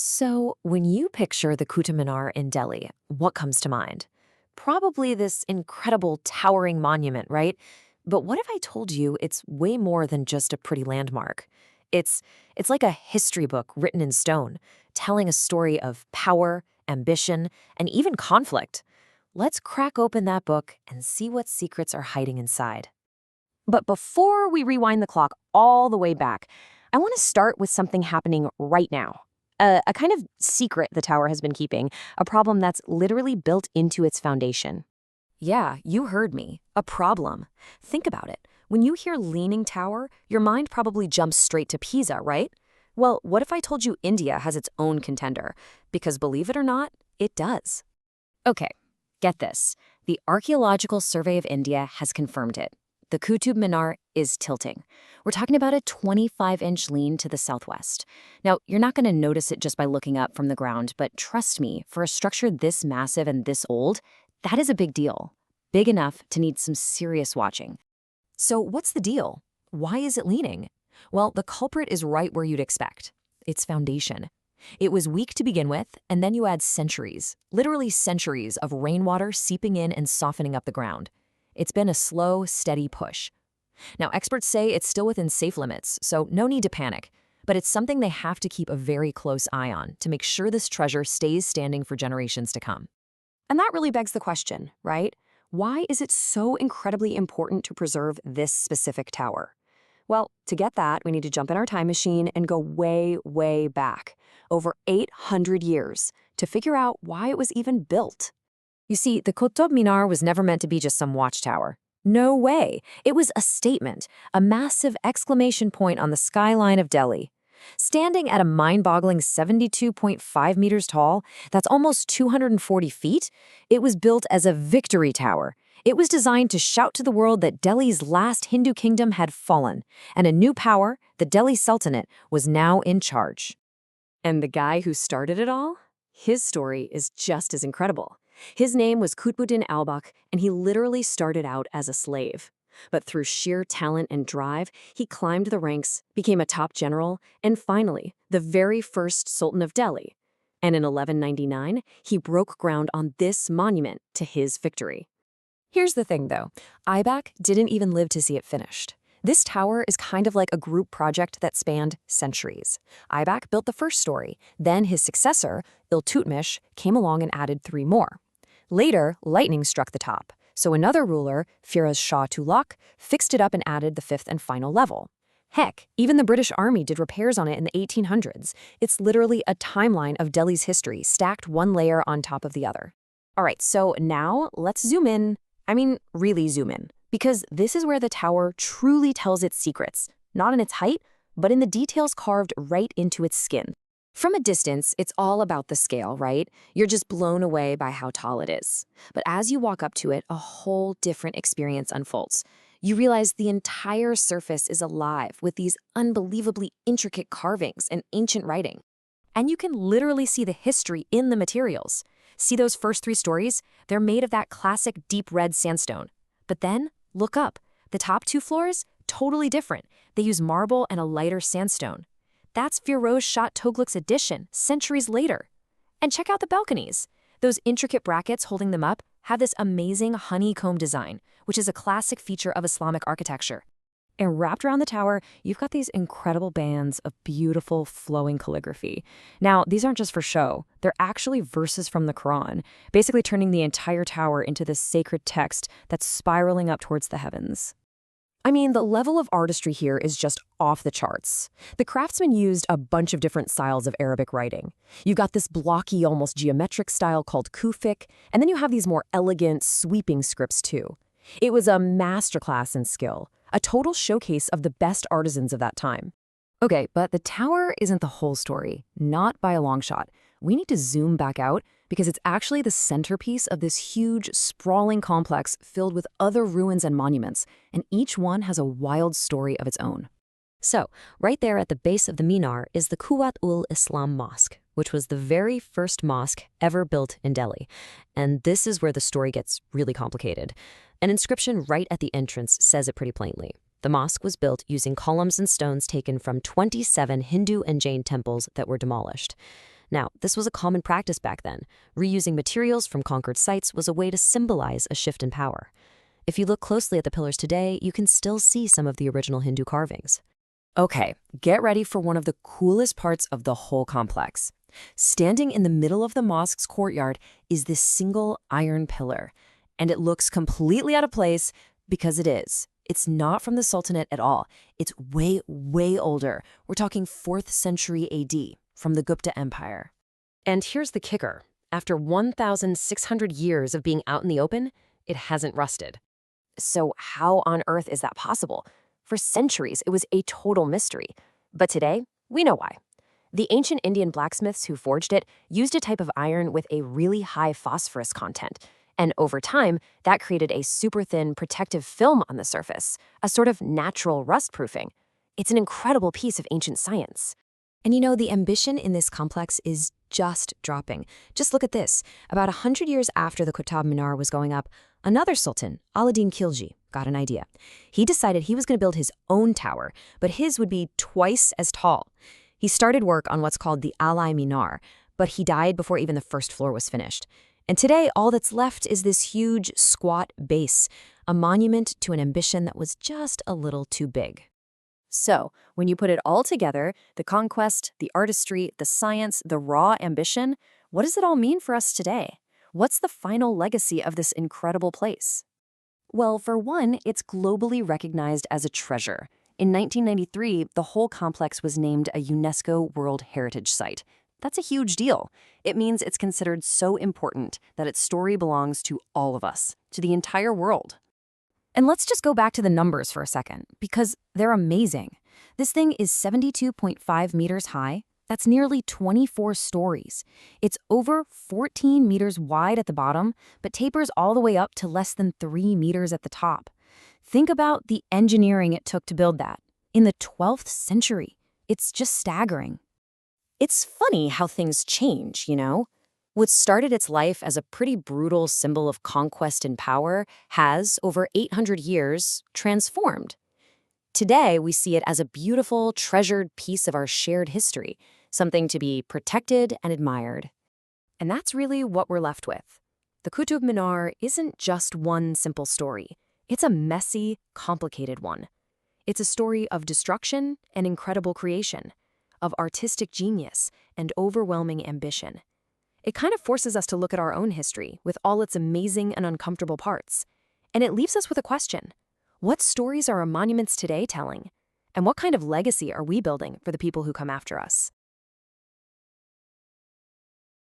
So, when you picture the Qutub Minar in Delhi, what comes to mind? Probably this incredible towering monument, right? But what if I told you it's way more than just a pretty landmark? It's it's like a history book written in stone, telling a story of power, ambition, and even conflict. Let's crack open that book and see what secrets are hiding inside. But before we rewind the clock all the way back, I want to start with something happening right now. A kind of secret the tower has been keeping, a problem that's literally built into its foundation. Yeah, you heard me. A problem. Think about it. When you hear Leaning Tower, your mind probably jumps straight to Pisa, right? Well, what if I told you India has its own contender? Because believe it or not, it does. Okay, get this. The Archaeological Survey of India has confirmed it. The Qutub Minar is tilting. We're talking about a 25-inch lean to the southwest. Now, you're not going to notice it just by looking up from the ground, but trust me, for a structure this massive and this old, that is a big deal. Big enough to need some serious watching. So what's the deal? Why is it leaning? Well, the culprit is right where you'd expect. Its foundation. It was weak to begin with, and then you add centuries, literally centuries of rainwater seeping in and softening up the ground. It's been a slow, steady push. Now, experts say it's still within safe limits, so no need to panic. But it's something they have to keep a very close eye on to make sure this treasure stays standing for generations to come. And that really begs the question, right? Why is it so incredibly important to preserve this specific tower? Well, to get that, we need to jump in our time machine and go way, way back, over 800 years, to figure out why it was even built. You see, the Qutub Minar was never meant to be just some watchtower. No way. It was a statement, a massive exclamation point on the skyline of Delhi. Standing at a mind-boggling 72.5 meters tall, that's almost 240 feet, it was built as a victory tower. It was designed to shout to the world that Delhi's last Hindu kingdom had fallen, and a new power, the Delhi Sultanate, was now in charge. And the guy who started it all? His story is just as incredible. His name was Qutbuddin Albak, and he literally started out as a slave. But through sheer talent and drive, he climbed the ranks, became a top general, and finally, the very first Sultan of Delhi. And in 1199, he broke ground on this monument to his victory. Here's the thing, though. Aibak didn't even live to see it finished. This tower is kind of like a group project that spanned centuries. Aibak built the first story. Then his successor, Iltutmish, came along and added 3 more. Later, lightning struck the top, so another ruler, Firoz Shah Tughlaq, fixed it up and added the 5th and final level. Heck, even the British Army did repairs on it in the 1800s. It's literally a timeline of Delhi's history, stacked one layer on top of the other. All right, so now let's zoom in. I mean, really zoom in. Because this is where the tower truly tells its secrets, not in its height, but in the details carved right into its skin. From a distance, it's all about the scale, right? You're just blown away by how tall it is. But as you walk up to it, a whole different experience unfolds. You realize the entire surface is alive with these unbelievably intricate carvings and ancient writing. And you can literally see the history in the materials. See those first 3 stories? They're made of that classic deep red sandstone. But then, look up. The top 2 floors, totally different. They use marble and a lighter sandstone. That's Firoz Shah Tughlaq's addition, centuries later. And check out the balconies. Those intricate brackets holding them up have this amazing honeycomb design, which is a classic feature of Islamic architecture. And wrapped around the tower, you've got these incredible bands of beautiful, flowing calligraphy. Now, these aren't just for show. They're actually verses from the Quran, basically turning the entire tower into this sacred text that's spiraling up towards the heavens. I mean, the level of artistry here is just off the charts. The craftsmen used a bunch of different styles of Arabic writing. You've got this blocky, almost geometric style called Kufic, and then you have these more elegant, sweeping scripts too. It was a masterclass in skill, a total showcase of the best artisans of that time. Okay, but the tower isn't the whole story, not by a long shot. We need to zoom back out because it's actually the centerpiece of this huge, sprawling complex filled with other ruins and monuments, and each one has a wild story of its own. So, right there at the base of the Minar is the Quwwat-ul-Islam Mosque, which was the very first mosque ever built in Delhi. And this is where the story gets really complicated. An inscription right at the entrance says it pretty plainly. The mosque was built using columns and stones taken from 27 Hindu and Jain temples that were demolished. Now, this was a common practice back then. Reusing materials from conquered sites was a way to symbolize a shift in power. If you look closely at the pillars today, you can still see some of the original Hindu carvings. Okay, get ready for one of the coolest parts of the whole complex. Standing in the middle of the mosque's courtyard is this single iron pillar, and it looks completely out of place because it is. It's not from the Sultanate at all. It's way, way older. We're talking 4th century AD, from the Gupta Empire. And here's the kicker. After 1,600 years of being out in the open, it hasn't rusted. So how on earth is that possible? For centuries, it was a total mystery. But today, we know why. The ancient Indian blacksmiths who forged it used a type of iron with a really high phosphorus content. And over time, that created a super thin protective film on the surface, a sort of natural rust proofing. It's an incredible piece of ancient science. And the ambition in this complex is just dropping. Just look at this. About 100 years after the Qutub Minar was going up, another sultan, Alauddin Khilji, got an idea. He decided he was going to build his own tower, but his would be twice as tall. He started work on what's called the Alai Minar, but he died before even the first floor was finished. And today, all that's left is this huge, squat base, a monument to an ambition that was just a little too big. So, when you put it all together, the conquest, the artistry, the science, the raw ambition, what does it all mean for us today? What's the final legacy of this incredible place? Well, for one, it's globally recognized as a treasure. In 1993, the whole complex was named a UNESCO World Heritage Site. That's a huge deal. It means it's considered so important that its story belongs to all of us, to the entire world. And let's just go back to the numbers for a second, because they're amazing. This thing is 72.5 meters high. That's nearly 24 stories. It's over 14 meters wide at the bottom, but tapers all the way up to less than 3 meters at the top. Think about the engineering it took to build that. In the 12th century, it's just staggering. It's funny how things change, What started its life as a pretty brutal symbol of conquest and power has, over 800 years, transformed. Today, we see it as a beautiful, treasured piece of our shared history, something to be protected and admired. And that's really what we're left with. The Qutub Minar isn't just one simple story. It's a messy, complicated one. It's a story of destruction and incredible creation, of artistic genius and overwhelming ambition. It kind of forces us to look at our own history with all its amazing and uncomfortable parts. And it leaves us with a question. What stories are our monuments today telling? And what kind of legacy are we building for the people who come after us?